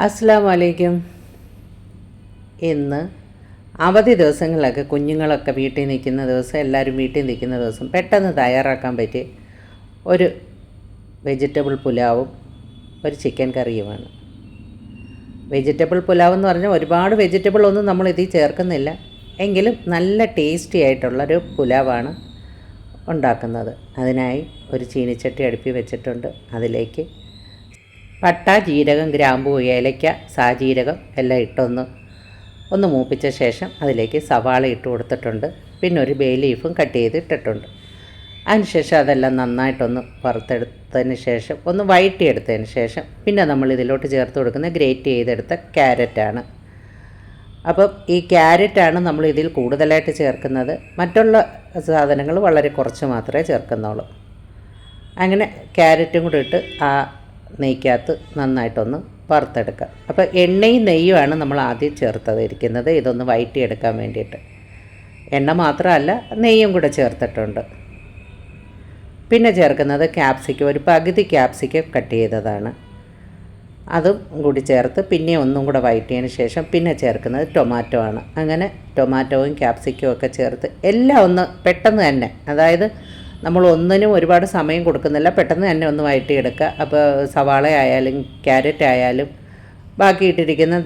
അസ്സലാമു അലൈക്കും. ഇന്ന് അവധി ദിവസങ്ങളിലൊക്കെ കുഞ്ഞുങ്ങളൊക്കെ വീട്ടിൽ നിൽക്കുന്ന ദിവസം, എല്ലാവരും വീട്ടിൽ നിൽക്കുന്ന ദിവസം പെട്ടെന്ന് തയ്യാറാക്കാൻ പറ്റിയ ഒരു വെജിറ്റബിൾ പുലാവും ഒരു ചിക്കൻ കറിയുമാണ്. വെജിറ്റബിൾ പുലാവ് എന്ന് പറഞ്ഞാൽ ഒരുപാട് വെജിറ്റബിൾ ഒന്നും നമ്മൾ ഇതിൽ ചേർക്കുന്നില്ല, എങ്കിലും നല്ല ടേസ്റ്റി ആയിട്ടുള്ളൊരു പുലാവാണ് ഉണ്ടാക്കുന്നത്. അതിനായി ഒരു ചീനിച്ചട്ടി അടുപ്പി വെച്ചിട്ടുണ്ട്. അതിലേക്ക് പട്ട, ജീരകം, ഗ്രാമ്പൂ, ഏലയ്ക്ക, സാജീരകം എല്ലാം ഒന്ന് മൂപ്പിച്ച ശേഷം അതിലേക്ക് സവാള ഇട്ട് കൊടുത്തിട്ടുണ്ട്. പിന്നെ ഒരു ബേ ലീഫും കട്ട് ചെയ്തിട്ടിട്ടുണ്ട്. അതിനുശേഷം അതെല്ലാം നന്നായിട്ടൊന്ന് വറുത്തെടുത്തതിന് ശേഷം ഒന്ന് വഴറ്റിയെടുത്തതിന് ശേഷം പിന്നെ നമ്മൾ ഇതിലോട്ട് ചേർത്ത് കൊടുക്കുന്ന ഗ്രേറ്റ് ചെയ്തെടുത്ത ക്യാരറ്റാണ്. അപ്പം ഈ ക്യാരറ്റാണ് നമ്മൾ ഇതിൽ കൂടുതലായിട്ട് ചേർക്കുന്നത്. മറ്റുള്ള സാധനങ്ങൾ വളരെ കുറച്ച് മാത്രമേ ചേർക്കുന്നുള്ളൂ. അങ്ങനെ ക്യാരറ്റും കൂടെ ഇട്ട് ആ നെയ്ക്കകത്ത് നന്നായിട്ടൊന്ന് വറുത്തെടുക്കുക. അപ്പോൾ എണ്ണയും നെയ്യുമാണ് നമ്മൾ ആദ്യം ചേർത്തിരിക്കുന്നത്, ഇതൊന്ന് വഴറ്റിയെടുക്കാൻ വേണ്ടിയിട്ട്. എണ്ണ മാത്രമല്ല, നെയ്യും കൂടെ ചേർത്തിട്ടുണ്ട്. പിന്നെ ചേർക്കുന്നത് ക്യാപ്സിക്കം, ഒരു പകുതി ക്യാപ്സിക്കം കട്ട് ചെയ്തതാണ്. അതും കൂടി ചേർത്ത് പിന്നെ ഒന്നും കൂടെ വഴറ്റിയതിന് ശേഷം പിന്നെ ചേർക്കുന്നത് ടൊമാറ്റോ ആണ്. അങ്ങനെ ടൊമാറ്റോയും ക്യാപ്സിക്കവും ഒക്കെ ചേർത്ത് എല്ലാം ഒന്ന് പെട്ടെന്ന് തന്നെ, അതായത് നമ്മൾ ഒന്നിനും ഒരുപാട് സമയം കൊടുക്കുന്നില്ല, പെട്ടെന്ന് തന്നെ ഒന്ന് വഴറ്റിയെടുക്കുക. അപ്പോൾ സവാള ആയാലും ക്യാരറ്റ് ആയാലും ബാക്കി ഇട്ടിരിക്കുന്ന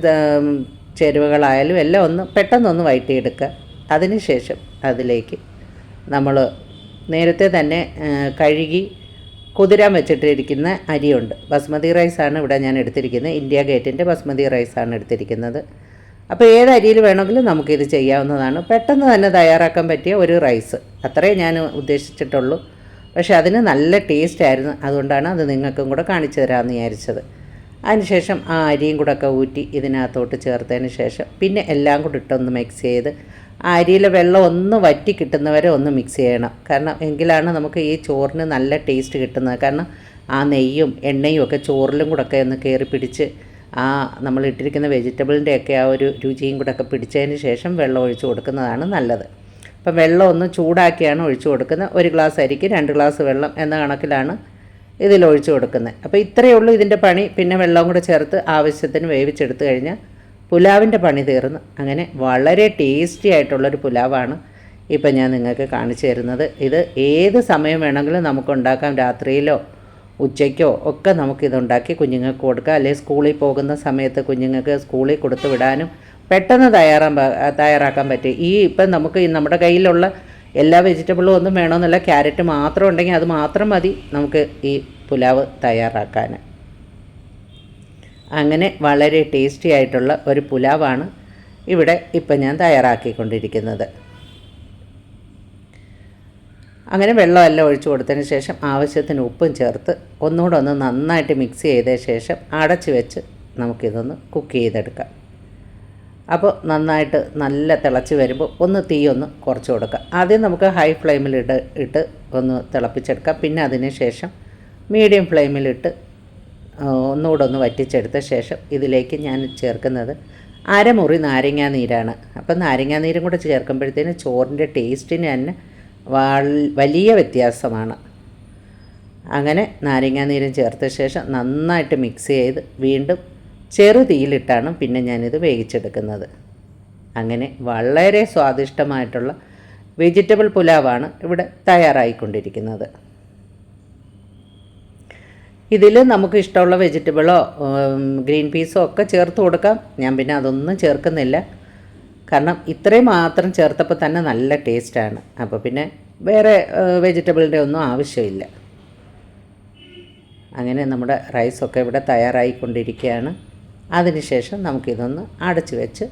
ചേരുവകളായാലും എല്ലാം ഒന്ന് പെട്ടെന്നൊന്ന് വഴറ്റിയെടുക്കുക. അതിനുശേഷം അതിലേക്ക് നമ്മൾ നേരത്തെ തന്നെ കഴുകി കുതിരാൻ വെച്ചിട്ടിരിക്കുന്ന അരിയുണ്ട്. ബസ്മതി റൈസാണ് ഇവിടെ ഞാൻ എടുത്തിരിക്കുന്നത്. ഇന്ത്യ ഗേറ്റിൻ്റെ ബസ്മതി റൈസാണ് എടുത്തിരിക്കുന്നത്. അപ്പോൾ ഏത് അരിയിൽ വേണമെങ്കിലും നമുക്കിത് ചെയ്യാവുന്നതാണ്. പെട്ടെന്ന് തന്നെ തയ്യാറാക്കാൻ പറ്റിയ ഒരു റൈസ്, അത്രേ ഞാൻ ഉദ്ദേശിച്ചിട്ടുള്ളൂ. പക്ഷേ അതിന് നല്ല ടേസ്റ്റ് ആയിരുന്നു, അതുകൊണ്ടാണ് അത് നിങ്ങൾക്കും കൂടെ കാണിച്ചു തരാമെന്ന് വിചാരിച്ചത്. അതിനുശേഷം ആ അരിയും കൂടെ ഒക്കെ ഊറ്റി ഇതിനകത്തോട്ട് ചേർത്തതിന് ശേഷം പിന്നെ എല്ലാം കൂടി ഇട്ടൊന്ന് മിക്സ് ചെയ്ത് ആ അരിയിലെ വെള്ളം ഒന്ന് വറ്റി കിട്ടുന്നവരെ ഒന്ന് മിക്സ് ചെയ്യണം. കാരണം എങ്കിലാണ് നമുക്ക് ഈ ചോറിന് നല്ല ടേസ്റ്റ് കിട്ടുന്നത്. കാരണം ആ നെയ്യും എണ്ണയും ഒക്കെ ചോറിലും കൂടെ ഒക്കെ ഒന്ന് കയറി പിടിച്ച് ആ നമ്മൾ ഇട്ടിരിക്കുന്ന വെജിറ്റബിളിൻ്റെയൊക്കെ ആ ഒരു രുചിയും കൂടെ ഒക്കെ പിടിച്ചതിന് ശേഷം വെള്ളം ഒഴിച്ച് കൊടുക്കുന്നതാണ് നല്ലത്. അപ്പം വെള്ളം ഒന്ന് ചൂടാക്കിയാണ് ഒഴിച്ചു കൊടുക്കുന്നത്. ഒരു ഗ്ലാസ് അരിക്ക് 2 ഗ്ലാസ് വെള്ളം എന്ന കണക്കിലാണ് ഇതിലൊഴിച്ച് കൊടുക്കുന്നത്. അപ്പോൾ ഇത്രയേ ഉള്ളൂ ഇതിൻ്റെ പണി. പിന്നെ വെള്ളം കൂടെ ചേർത്ത് ആവശ്യത്തിന് വേവിച്ചെടുത്ത് കഴിഞ്ഞാൽ പുലാവിൻ്റെ പണി തീർന്നു. അങ്ങനെ വളരെ ടേസ്റ്റി ആയിട്ടുള്ളൊരു പുലാവാണ് ഇപ്പം ഞാൻ നിങ്ങൾക്ക് കാണിച്ചു തരുന്നത്. ഇത് ഏത് സമയം വേണമെങ്കിലും നമുക്ക് ഉണ്ടാക്കാം. രാത്രിയിലോ ഉച്ചയ്ക്കോ ഒക്കെ നമുക്കിതുണ്ടാക്കി കുഞ്ഞുങ്ങൾക്ക് കൊടുക്കാം. അല്ലെങ്കിൽ സ്കൂളിൽ പോകുന്ന സമയത്ത് കുഞ്ഞുങ്ങൾക്ക് സ്കൂളിൽ കൊടുത്ത് വിടാനും പെട്ടെന്ന് തയ്യാറാക്കാൻ പറ്റും. ഇപ്പം നമുക്ക് നമ്മുടെ കയ്യിലുള്ള എല്ലാ വെജിറ്റബിളും ഒന്നും വേണമെന്നില്ല, ക്യാരറ്റ് മാത്രം ഉണ്ടെങ്കിൽ അത് മാത്രം മതി നമുക്ക് ഈ പുലാവ് തയ്യാറാക്കാൻ. അങ്ങനെ വളരെ ടേസ്റ്റി ആയിട്ടുള്ള ഒരു പുലാവാണ് ഇവിടെ ഇപ്പം ഞാൻ തയ്യാറാക്കിക്കൊണ്ടിരിക്കുന്നത്. അങ്ങനെ വെള്ളമെല്ലാം ഒഴിച്ചു കൊടുത്തതിന് ശേഷം ആവശ്യത്തിന് ഉപ്പും ചേർത്ത് ഒന്നുകൂടെ ഒന്ന് നന്നായിട്ട് മിക്സ് ചെയ്ത ശേഷം അടച്ച് വെച്ച് നമുക്കിതൊന്ന് കുക്ക് ചെയ്തെടുക്കാം. അപ്പോൾ നന്നായിട്ട് നല്ല തിളച്ച് വരുമ്പോൾ ഒന്ന് തീ ഒന്ന് കുറച്ച് കൊടുക്കുക. ആദ്യം നമുക്ക് ഹൈ ഫ്ലെയിമിൽ ഇട്ട് ഒന്ന് തിളപ്പിച്ചെടുക്കാം. പിന്നെ അതിന് ശേഷം മീഡിയം ഫ്ലെയിമിലിട്ട് ഒന്നുകൂടെ ഒന്ന് വറ്റിച്ചെടുത്ത ശേഷം ഇതിലേക്ക് ഞാൻ ചേർക്കുന്നത് അരമുറി നാരങ്ങാ നീരാണ്. അപ്പം നാരങ്ങാ നീരും കൂടെ ചേർക്കുമ്പോഴത്തേന് ചോറിൻ്റെ ടേസ്റ്റിന് തന്നെ വലിയ വ്യത്യാസമാണ്. അങ്ങനെ നാരങ്ങാ നീരും ചേർത്ത ശേഷം നന്നായിട്ട് മിക്സ് ചെയ്ത് വീണ്ടും ചെറു തീയിലിട്ടാണ് പിന്നെ ഞാനിത് വേവിച്ചെടുക്കുന്നത്. അങ്ങനെ വളരെ സ്വാദിഷ്ടമായിട്ടുള്ള വെജിറ്റബിൾ പുലാവാണ് ഇവിടെ തയ്യാറായിക്കൊണ്ടിരിക്കുന്നത്. ഇതിൽ നമുക്ക് ഇഷ്ടമുള്ള വെജിറ്റബിളോ ഗ്രീൻ പീസോ ഒക്കെ ചേർത്ത് കൊടുക്കാം. ഞാൻ പിന്നെ അതൊന്നും ചേർക്കുന്നില്ല, കാരണം ഇത്രയും മാത്രം ചേർത്തപ്പോൾ തന്നെ നല്ല ടേസ്റ്റാണ്. അപ്പോൾ പിന്നെ വേറെ വെജിറ്റബിളിൻ്റെ ഒന്നും ആവശ്യമില്ല. അങ്ങനെ നമ്മുടെ റൈസൊക്കെ ഇവിടെ തയ്യാറായിക്കൊണ്ടിരിക്കുകയാണ്. അതിനുശേഷം നമുക്കിതൊന്ന് അടച്ച് വെച്ച്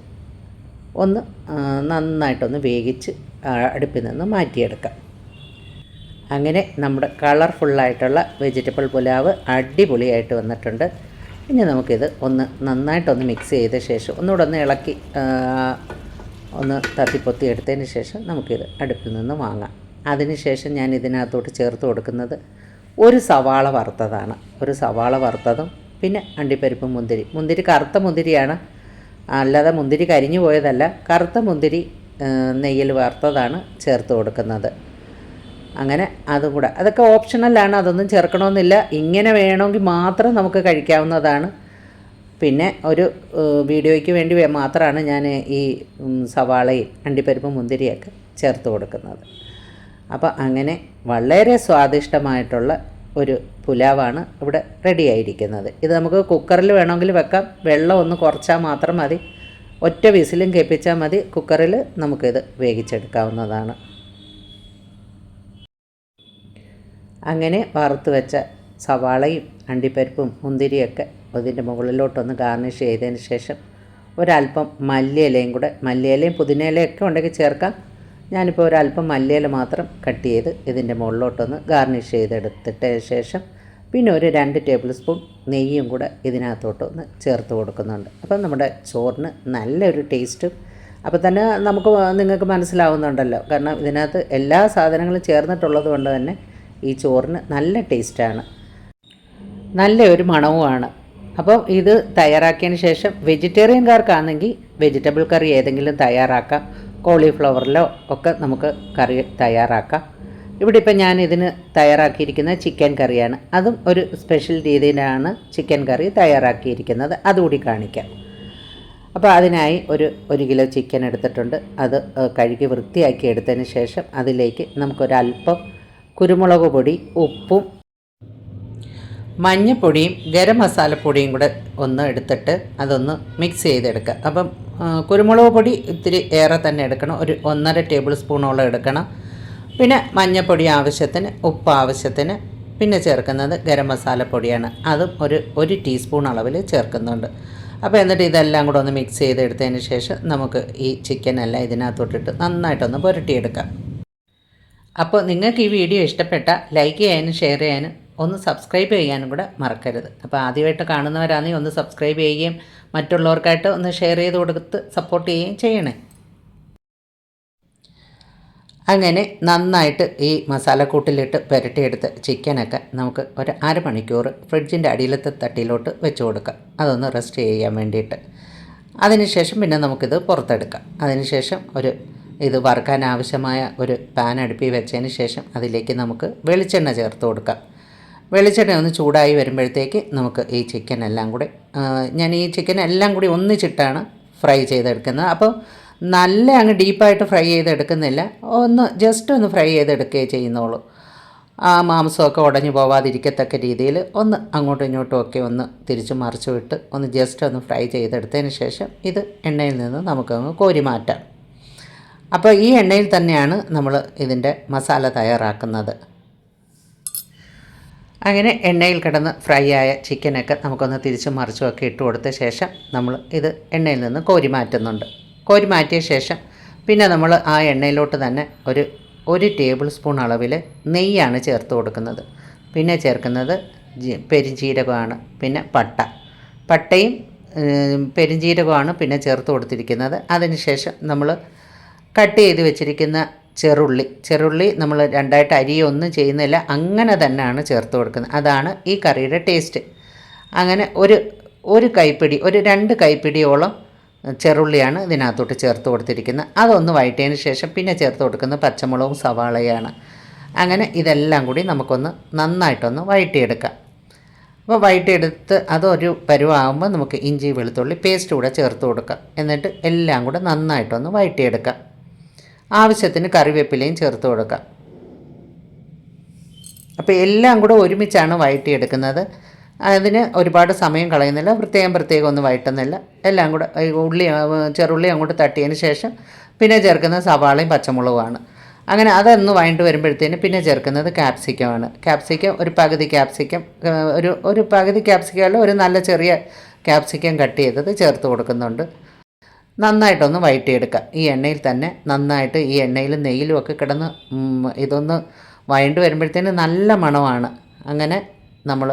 ഒന്ന് നന്നായിട്ടൊന്ന് വേവിച്ച് അടുപ്പിൽ നിന്ന് മാറ്റിയെടുക്കാം. അങ്ങനെ നമ്മുടെ കളർഫുള്ളായിട്ടുള്ള വെജിറ്റബിൾ പുലാവ് അടിപൊളിയായിട്ട് വന്നിട്ടുണ്ട്. ഇനി നമുക്കിത് ഒന്ന് നന്നായിട്ടൊന്ന് മിക്സ് ചെയ്ത ശേഷം ഒന്നുകൂടെ ഒന്ന് ഇളക്കി ഒന്ന് തത്തിപ്പൊത്തി എടുത്തതിന് ശേഷം നമുക്കിത് അടുപ്പിൽ നിന്ന് വാങ്ങാം. അതിനുശേഷം ഞാൻ ഇതിനകത്തോട്ട് ചേർത്ത് കൊടുക്കുന്നത് ഒരു സവാള വറുത്തതാണ്. ഒരു സവാള വറുത്തതും പിന്നെ അണ്ടിപ്പരിപ്പ്, മുന്തിരി കറുത്ത മുന്തിരിയാണ്, അല്ലാതെ മുന്തിരി കരിഞ്ഞു പോയതല്ല. കറുത്ത മുന്തിരി നെയ്യിൽ വറുത്തതാണ് ചേർത്ത് കൊടുക്കുന്നത്. അങ്ങനെ അതും കൂടെ, അതൊക്കെ ഓപ്ഷണലാണ്, അതൊന്നും ചേർക്കണമെന്നില്ല. ഇങ്ങനെ വേണമെങ്കിൽ മാത്രം നമുക്ക് കഴിക്കാവുന്നതാണ്. പിന്നെ ഒരു വീഡിയോയ്ക്ക് വേണ്ടി മാത്രമാണ് ഞാൻ ഈ സവാളയും അണ്ടിപ്പരിപ്പും മുന്തിരിയൊക്കെ ചേർത്ത് കൊടുക്കുന്നത്. അപ്പോൾ അങ്ങനെ വളരെ സ്വാദിഷ്ടമായിട്ടുള്ള ഒരു പുലാവാണ് ഇവിടെ റെഡി ആയിരിക്കുന്നത്. ഇത് നമുക്ക് കുക്കറിൽ വേണമെങ്കിൽ വെക്കാം. വെള്ളം ഒന്ന് കുറച്ചാൽ മാത്രം മതി. ഒറ്റ വിസിലും കേൾപ്പിച്ചാൽ മതി. കുക്കറിൽ നമുക്കിത് വേവിച്ചെടുക്കാവുന്നതാണ്. അങ്ങനെ വറുത്ത് വെച്ച സവാളയും അണ്ടിപ്പരിപ്പും മുന്തിരിയൊക്കെ അതിൻ്റെ മുകളിലോട്ടൊന്ന് ഗാർണിഷ് ചെയ്തതിന് ശേഷം ഒരല്പം മല്ലിയിലയും കൂടെ, മല്ലിയിലയും പുതിനയിലയൊക്കെ ഉണ്ടെങ്കിൽ ചേർക്കാം. ഞാനിപ്പോൾ ഒരല്പം മല്ലിയില മാത്രം കട്ട് ചെയ്ത് ഇതിൻ്റെ മുകളിലോട്ടൊന്ന് ഗാർണിഷ് ചെയ്തെടുത്തിട്ട് ശേഷം പിന്നെ ഒരു 2 ടേബിൾ സ്പൂൺ നെയ്യും കൂടെ ഇതിനകത്തോട്ടൊന്ന് ചേർത്ത് കൊടുക്കുന്നുണ്ട്. അപ്പം നമ്മുടെ ചോറിന് നല്ലൊരു ടേസ്റ്റും അപ്പോൾ തന്നെ നിങ്ങൾക്ക് മനസ്സിലാവുന്നുണ്ടല്ലോ. കാരണം ഇതിനകത്ത് എല്ലാ സാധനങ്ങളും ചേർന്നിട്ടുള്ളത് കൊണ്ട് തന്നെ ഈ ചോറിന് നല്ല ടേസ്റ്റാണ്, നല്ലൊരു മണവുമാണ്. അപ്പോൾ ഇത് തയ്യാറാക്കിയതിന് ശേഷം വെജിറ്റേറിയൻകാർക്കാണെങ്കിൽ വെജിറ്റബിൾ കറി ഏതെങ്കിലും തയ്യാറാക്കാം. കോളിഫ്ലവറിലോ ഒക്കെ നമുക്ക് കറി തയ്യാറാക്കാം. ഇവിടെ ഇപ്പം ഞാൻ ഇതിന് തയ്യാറാക്കിയിരിക്കുന്ന ചിക്കൻ കറിയാണ്. അതും ഒരു സ്പെഷ്യൽ രീതിയിലാണ് ചിക്കൻ കറി തയ്യാറാക്കിയിരിക്കുന്നത്. അതുകൂടി കാണിക്കാം. അപ്പോൾ അതിനായി ഒരു കിലോ ചിക്കൻ എടുത്തിട്ടുണ്ട്. അത് കഴുകി വൃത്തിയാക്കി എടുത്തതിന് ശേഷം അതിലേക്ക് നമുക്കൊരല്പം കുരുമുളക് പൊടി, ഉപ്പും മഞ്ഞൾപ്പൊടിയും ഗരം മസാലപ്പൊടിയും കൂടെ ഒന്ന് എടുത്തിട്ട് അതൊന്ന് മിക്സ് ചെയ്തെടുക്കുക. അപ്പം കുരുമുളക് പൊടി ഇത്തിരി ഏറെ തന്നെ എടുക്കണം. ഒരു 1.5 ടേബിൾ സ്പൂണോളം എടുക്കണം. പിന്നെ മഞ്ഞൾപ്പൊടി ആവശ്യത്തിന്, ഉപ്പ് ആവശ്യത്തിന്, പിന്നെ ചേർക്കുന്നത് ഗരം മസാലപ്പൊടിയാണ്. അതും ഒരു ടീസ്പൂൺ അളവിൽ ചേർക്കുന്നുണ്ട്. അപ്പോൾ എന്നിട്ട് ഇതെല്ലാം കൂടെ ഒന്ന് മിക്സ് ചെയ്തെടുത്തതിന് ശേഷം നമുക്ക് ഈ ചിക്കനെല്ലാം ഇതിനകത്തോട്ടിട്ട് നന്നായിട്ടൊന്ന് പുരട്ടിയെടുക്കാം. അപ്പോൾ നിങ്ങൾക്ക് ഈ വീഡിയോ ഇഷ്ടപ്പെട്ട ലൈക്ക് ചെയ്യാനും ഷെയർ ചെയ്യാനും ഒന്ന് സബ്സ്ക്രൈബ് ചെയ്യാനും കൂടെ മറക്കരുത്. അപ്പോൾ ആദ്യമായിട്ട് കാണുന്നവരാണെങ്കിൽ ഒന്ന് സബ്സ്ക്രൈബ് ചെയ്യുകയും മറ്റുള്ളവർക്കായിട്ട് ഒന്ന് ഷെയർ ചെയ്ത് കൊടുത്ത് സപ്പോർട്ട് ചെയ്യുകയും ചെയ്യണേ. അങ്ങനെ നന്നായിട്ട് ഈ മസാലക്കൂട്ടിലിട്ട് പുരട്ടിയെടുത്ത് ചിക്കനൊക്കെ നമുക്ക് ഒരു അരമണിക്കൂർ ഫ്രിഡ്ജിൻ്റെ അടിയിലത്തെ തട്ടിയിലോട്ട് വെച്ച് കൊടുക്കാം, അതൊന്ന് റെസ്റ്റ് ചെയ്യാൻ വേണ്ടിയിട്ട്. അതിനുശേഷം പിന്നെ നമുക്കിത് പുറത്തെടുക്കാം. അതിനുശേഷം ഇത് വറുക്കാൻ ആവശ്യമായ ഒരു പാൻ അടുപ്പിൽ വെച്ചതിന് ശേഷം അതിലേക്ക് നമുക്ക് വെളിച്ചെണ്ണ ചേർത്ത് കൊടുക്കാം. വെളിച്ചെണ്ണ ഒന്ന് ചൂടായി വരുമ്പോഴത്തേക്ക് നമുക്ക് ഈ ചിക്കൻ എല്ലാം കൂടി ഒന്നിച്ചിട്ടാണ് ഫ്രൈ ചെയ്തെടുക്കുന്നത്. അപ്പോൾ നല്ല അങ്ങ് ഡീപ്പായിട്ട് ഫ്രൈ ചെയ്തെടുക്കുന്നില്ല, ജസ്റ്റ് ഒന്ന് ഫ്രൈ ചെയ്തെടുക്കുകയേ ചെയ്യുന്നുള്ളൂ. ആ മാംസമൊക്കെ ഉടഞ്ഞു പോവാതിരിക്കത്തക്ക രീതിയിൽ ഒന്ന് അങ്ങോട്ടും ഇങ്ങോട്ടും ഒക്കെ ഒന്ന് തിരിച്ചു മറിച്ചു വിട്ട് ജസ്റ്റ് ഒന്ന് ഫ്രൈ ചെയ്തെടുത്തതിന് ശേഷം ഇത് എണ്ണയിൽ നിന്ന് നമുക്കങ്ങ് കോരി മാറ്റാം. അപ്പോൾ ഈ എണ്ണയിൽ തന്നെയാണ് നമ്മൾ ഇതിൻ്റെ മസാല തയ്യാറാക്കുന്നത്. അങ്ങനെ എണ്ണയിൽ കിടന്ന് ഫ്രൈ ആയ ചിക്കനൊക്കെ നമുക്കൊന്ന് തിരിച്ചും മറിച്ചുമൊക്കെ ഇട്ട് കൊടുത്ത ശേഷം നമ്മൾ ഇത് എണ്ണയിൽ നിന്ന് കോരി മാറ്റുന്നുണ്ട്. കോരി മാറ്റിയ ശേഷം പിന്നെ നമ്മൾ ആ എണ്ണയിലോട്ട് തന്നെ ഒരു ടേബിൾ സ്പൂൺ അളവിൽ നെയ്യാണ് ചേർത്ത് കൊടുക്കുന്നത്. പിന്നെ ചേർക്കുന്നത് പെരിഞ്ജീരകമാണ്. പിന്നെ പട്ടയും പെരിഞ്ജീരകമാണ് പിന്നെ ചേർത്ത് കൊടുത്തിരിക്കുന്നത്. അതിനുശേഷം നമ്മൾ കട്ട് ചെയ്ത് വെച്ചിരിക്കുന്ന ചെറുള്ളി നമ്മൾ രണ്ടായിട്ട് അരിയൊന്നും ചെയ്യുന്നില്ല, അങ്ങനെ തന്നെയാണ് ചേർത്ത് കൊടുക്കുന്നത്. അതാണ് ഈ കറിയുടെ ടേസ്റ്റ്. അങ്ങനെ ഒരു കൈപ്പിടി, 2 കൈപ്പിടിയോളം ചെറുള്ളിയാണ് ഇതിനകത്തോട്ട് ചേർത്ത് കൊടുത്തിരിക്കുന്നത്. അതൊന്ന് വഴറ്റിയതിന് ശേഷം പിന്നെ ചേർത്ത് കൊടുക്കുന്നത് പച്ചമുളകും സവാളയാണ്. അങ്ങനെ ഇതെല്ലാം കൂടി നമുക്കൊന്ന് നന്നായിട്ടൊന്ന് വഴറ്റിയെടുക്കാം. അപ്പോൾ വഴറ്റിയെടുത്ത് അതൊരു പരുവാകുമ്പോൾ നമുക്ക് ഇഞ്ചി വെളുത്തുള്ളി പേസ്റ്റ് കൂടെ ചേർത്ത് കൊടുക്കാം. എന്നിട്ട് എല്ലാം കൂടെ നന്നായിട്ടൊന്ന് വഴറ്റിയെടുക്കാം. ആവശ്യത്തിന് കറിവേപ്പിലയും ചേർത്ത് കൊടുക്കാം. അപ്പോൾ എല്ലാം കൂടെ ഒരുമിച്ചാണ് വഴറ്റിയെടുക്കുന്നത്. അതിന് ഒരുപാട് സമയം കളയുന്നില്ല, പ്രത്യേകം ഒന്നും വഴറ്റുന്നില്ല. എല്ലാം കൂടെ ചെറുള്ളി അങ്ങോട്ട് തട്ടിയതിന് ശേഷം പിന്നെ ചേർക്കുന്നത് സവാളയും പച്ചമുളകുമാണ്. അങ്ങനെ അതൊന്ന് വഴണ്ട് വരുമ്പോഴത്തേന് പിന്നെ ചേർക്കുന്നത് ക്യാപ്സിക്കമാണ്. ഒരു പകുതി ക്യാപ്സിക്കം, ഒരു പകുതി ക്യാപ്സിക്കമല്ല, ഒരു നല്ല ചെറിയ ക്യാപ്സിക്കം കട്ട് ചെയ്തത് ചേർത്ത് കൊടുക്കുന്നുണ്ട്. നന്നായിട്ടൊന്ന് വഴറ്റിയെടുക്കുക. ഈ എണ്ണയിൽ തന്നെ നന്നായിട്ട് ഈ എണ്ണയിലും നെയ്യിലും ഒക്കെ കിടന്ന് ഇതൊന്ന് വഴണ്ട് വരുമ്പോഴത്തേന് നല്ല മണമാണ്. അങ്ങനെ നമ്മൾ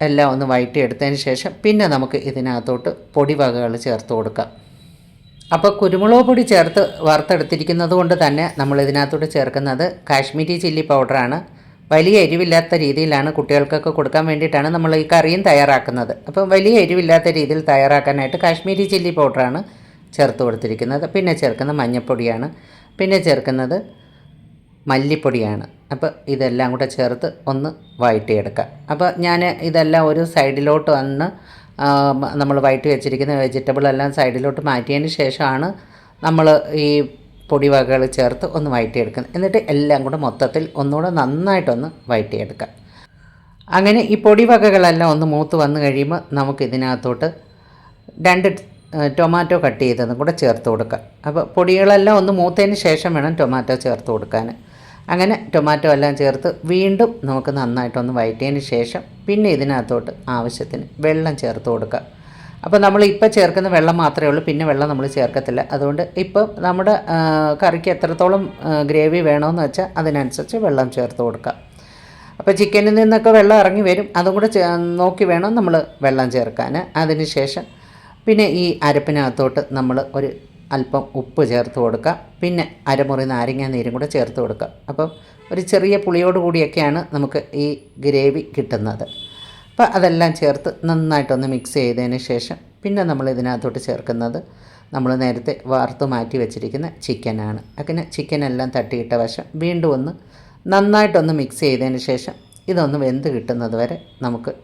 എല്ലാം ഒന്ന് വഴറ്റിയെടുത്തതിന് ശേഷം പിന്നെ നമുക്ക് ഇതിനകത്തോട്ട് പൊടി വകകൾ ചേർത്ത് കൊടുക്കാം. അപ്പോൾ കുരുമുളക് പൊടി ചേർത്ത് വറുത്തെടുത്തിരിക്കുന്നത് കൊണ്ട് തന്നെ നമ്മൾ ഇതിനകത്തോട്ട് ചേർക്കുന്നത് കാശ്മീരി ചില്ലി പൗഡറാണ്. വലിയ എരിവില്ലാത്ത രീതിയിലാണ് കുട്ടികൾക്കൊക്കെ കൊടുക്കാൻ വേണ്ടിയിട്ടാണ് നമ്മൾ ഈ കറിയും തയ്യാറാക്കുന്നത്. അപ്പം വലിയ എരിവില്ലാത്ത രീതിയിൽ തയ്യാറാക്കാനായിട്ട് കാശ്മീരി ചില്ലി പൗഡറാണ് ചേർത്ത് കൊടുത്തിരിക്കുന്നത്. പിന്നെ ചേർക്കുന്നത് മഞ്ഞൾപ്പൊടിയാണ്. പിന്നെ ചേർക്കുന്നത് മല്ലിപ്പൊടിയാണ്. അപ്പോൾ ഇതെല്ലാം കൂടെ ചേർത്ത് ഒന്ന് വഴറ്റിയെടുക്കാം. അപ്പോൾ ഞാൻ ഇതെല്ലാം ഒരു സൈഡിലോട്ട് വന്ന് നമ്മൾ വഴറ്റി വെച്ചിരിക്കുന്ന വെജിറ്റബിളെല്ലാം സൈഡിലോട്ട് മാറ്റിയതിന് ശേഷമാണ് നമ്മൾ ഈ പൊടിവകകൾ ചേർത്ത് ഒന്ന് വഴറ്റിയെടുക്കുന്നത്. എന്നിട്ട് എല്ലാം കൂടെ മൊത്തത്തിൽ ഒന്നുകൂടെ നന്നായിട്ടൊന്ന് വഴറ്റിയെടുക്കാം. അങ്ങനെ ഈ പൊടിവകകളെല്ലാം ഒന്ന് മൂത്ത് വന്ന് കഴിയുമ്പോൾ നമുക്കിതിനകത്തോട്ട് 2 ടൊമാറ്റോ കട്ട് ചെയ്തതും കൂടെ ചേർത്ത് കൊടുക്കാം. അപ്പോൾ പൊടികളെല്ലാം ഒന്ന് മൂത്തതിന് ശേഷം വേണം ടൊമാറ്റോ ചേർത്ത് കൊടുക്കാൻ. അങ്ങനെ ടൊമാറ്റോ എല്ലാം ചേർത്ത് വീണ്ടും നമുക്ക് നന്നായിട്ടൊന്ന് വഴറ്റിയതിന് ശേഷം പിന്നെ ഇതിനകത്തോട്ട് ആവശ്യത്തിന് വെള്ളം ചേർത്ത് കൊടുക്കാം. അപ്പോൾ നമ്മൾ ഇപ്പോൾ ചേർക്കുന്ന വെള്ളം മാത്രമേ ഉള്ളൂ, പിന്നെ വെള്ളം നമ്മൾ ചേർക്കത്തില്ല. അതുകൊണ്ട് ഇപ്പോൾ നമ്മുടെ കറിക്ക് എത്രത്തോളം ഗ്രേവി വേണമെന്ന് വെച്ചാൽ അതിനനുസരിച്ച് വെള്ളം ചേർത്ത് കൊടുക്കാം. അപ്പോൾ ചിക്കനിൽ നിന്നൊക്കെ വെള്ളം ഇറങ്ങി വരും, അതും കൂടെ നോക്കി വേണം നമ്മൾ വെള്ളം ചേർക്കാൻ. അതിന് ശേഷം പിന്നെ ഈ അരപ്പിനകത്തോട്ട് നമ്മൾ ഒരു അല്പം ഉപ്പ് ചേർത്ത് കൊടുക്കുക. പിന്നെ അരമുറി നാരങ്ങ നീരും കൂടെ ചേർത്ത് കൊടുക്കുക. അപ്പം ഒരു ചെറിയ പുളിയോട് കൂടിയൊക്കെയാണ് നമുക്ക് ഈ ഗ്രേവി കിട്ടുന്നത്. അപ്പോൾ അതെല്ലാം ചേർത്ത് നന്നായിട്ടൊന്ന് മിക്സ് ചെയ്തതിന് ശേഷം പിന്നെ നമ്മൾ ഇതിനകത്തോട്ട് ചേർക്കുന്നത് നമ്മൾ നേരത്തെ വാർത്ത് മാറ്റി വെച്ചിരിക്കുന്ന ചിക്കനാണ്. അങ്ങനെ ചിക്കനെല്ലാം തട്ടിയിട്ട വശം വീണ്ടും ഒന്ന് നന്നായിട്ടൊന്ന് മിക്സ് ചെയ്തതിന് ശേഷം ഇതൊന്ന് വെന്ത് കിട്ടുന്നത് വരെ നമുക്ക്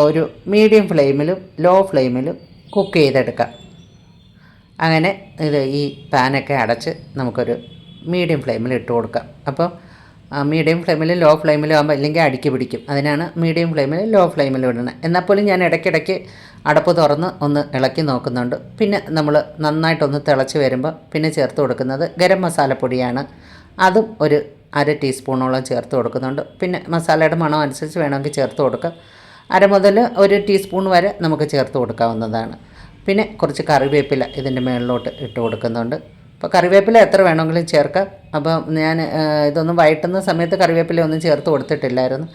ഒരു മീഡിയം ഫ്ലെയിമിലും ലോ ഫ്ലെയിമിലും കുക്ക് ചെയ്തെടുക്കാം. അങ്ങനെ ഇത് ഈ പാനൊക്കെ അടച്ച് നമുക്കൊരു മീഡിയം ഫ്ലെയിമിൽ ഇട്ട് കൊടുക്കാം. അപ്പോൾ മീഡിയം ഫ്ലെയിമിൽ ലോ ഫ്ലെയിമിലും ആകുമ്പോൾ ഇല്ലെങ്കിൽ അടിക്ക് പിടിക്കും. അതിനാണ് മീഡിയം ഫ്ലെയിമിൽ ലോ ഫ്ലെയിമിൽ ഇടണം. എന്നാൽ പോലും ഞാൻ ഇടയ്ക്കിടയ്ക്ക് അടപ്പ് തുറന്ന് ഒന്ന് ഇളക്കി നോക്കുന്നുണ്ട്. പിന്നെ നമ്മൾ നന്നായിട്ടൊന്ന് തിളച്ച് വരുമ്പോൾ പിന്നെ ചേർത്ത് കൊടുക്കുന്നത് ഗരം മസാലപ്പൊടിയാണ്. അതും ഒരു 1/2 ടീസ്പൂണോളം ചേർത്ത് കൊടുക്കുന്നുണ്ട്. പിന്നെ മസാലയുടെ മണം അനുസരിച്ച് വേണമെങ്കിൽ ചേർത്ത് കൊടുക്കാം. 1/2 മുതൽ 1 ടീസ്പൂൺ വരെ നമുക്ക് ചേർത്ത് കൊടുക്കാവുന്നതാണ്. പിന്നെ കുറച്ച് കറിവേപ്പില ഇതിൻ്റെ മുകളിലോട്ട് ഇട്ട് കൊടുക്കുന്നുണ്ട്. അപ്പോൾ കറിവേപ്പില എത്ര വേണമെങ്കിലും ചേർക്കാം. അപ്പോൾ ഞാൻ ഇതൊന്നും വഴറ്റുന്ന സമയത്ത് കറിവേപ്പില ഒന്നും ചേർത്ത് കൊടുത്തിട്ടില്ലായിരുന്നു.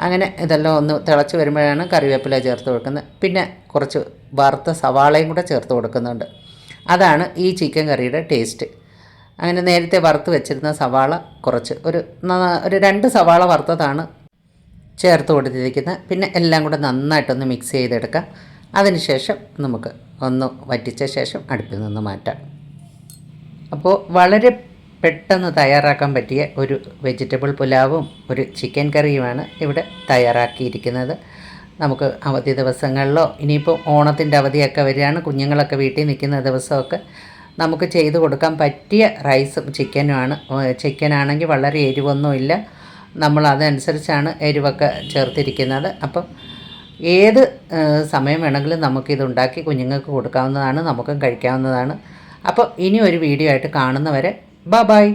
അങ്ങനെ ഇതെല്ലാം ഒന്ന് തിളച്ച് വരുമ്പോഴാണ് കറിവേപ്പില ചേർത്ത് കൊടുക്കുന്നത്. പിന്നെ കുറച്ച് വറുത്ത സവാളയും കൂടെ ചേർത്ത് കൊടുക്കുന്നുണ്ട്. അതാണ് ഈ ചിക്കൻ കറിയുടെ ടേസ്റ്റ്. അങ്ങനെ നേരത്തെ വറുത്ത് വെച്ചിരുന്ന സവാള കുറച്ച് ഒരു 2 സവാള വറുത്തതാണ് ചേർത്ത് കൊടുത്തിരിക്കുന്നത്. പിന്നെ എല്ലാം കൂടെ നന്നായിട്ടൊന്ന് മിക്സ് ചെയ്തെടുക്കാം. അതിനുശേഷം നമുക്ക് ഒന്ന് വറ്റിച്ച ശേഷം അടുപ്പിൽ നിന്ന് മാറ്റാം. അപ്പോൾ വളരെ പെട്ടെന്ന് തയ്യാറാക്കാൻ പറ്റിയ ഒരു വെജിറ്റബിൾ പുലാവും ഒരു ചിക്കൻ കറിയുമാണ് ഇവിടെ തയ്യാറാക്കിയിരിക്കുന്നത്. നമുക്ക് അവധി ദിവസങ്ങളിലോ ഇനിയിപ്പോൾ ഓണത്തിൻ്റെ അവധിയൊക്കെ വരികയാണ്, കുഞ്ഞുങ്ങളൊക്കെ വീട്ടിൽ നിൽക്കുന്ന ദിവസമൊക്കെ നമുക്ക് ചെയ്ത് കൊടുക്കാൻ പറ്റിയ റൈസും ചിക്കനുമാണ്. ചിക്കനാണെങ്കിൽ വളരെ എരിവൊന്നുമില്ല, നമ്മൾ അതനുസരിച്ചാണ് എരിവൊക്കെ ചേർത്തിരിക്കുന്നത്. അപ്പം ഏത് സമയം വേണമെങ്കിലും നമുക്കിതുണ്ടാക്കി കുഞ്ഞുങ്ങൾക്ക് കൊടുക്കാവുന്നതാണ്, നമുക്കും കഴിക്കാവുന്നതാണ്. അപ്പോൾ ഇനി ഒരു വീഡിയോ ആയിട്ട് കാണുന്നവരെ ബൈ.